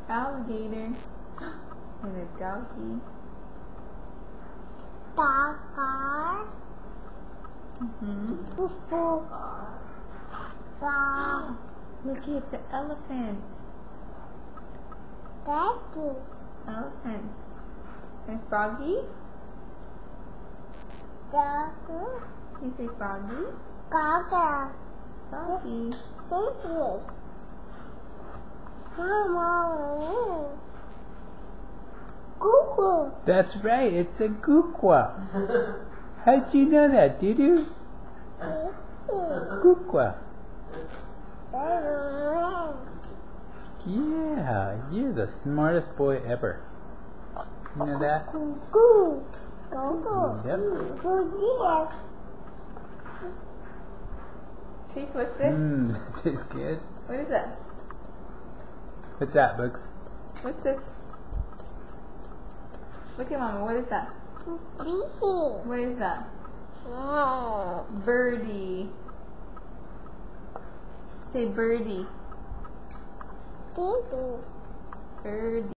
Alligator. And a doggy. Look, it's an elephant. Elephant. And froggy? You say froggy? Froggy. Cooqua. That's right, it's a Cooqua. How'd you know that, Dudu? Cooqua. Yeah, you're the smartest boy ever. You know that? Yep. Chase, what's this? That tastes good. What is that? What's that, Bugs? What's this? Look at Mama, what is that? What is that? Birdie. Say birdie. Birdie.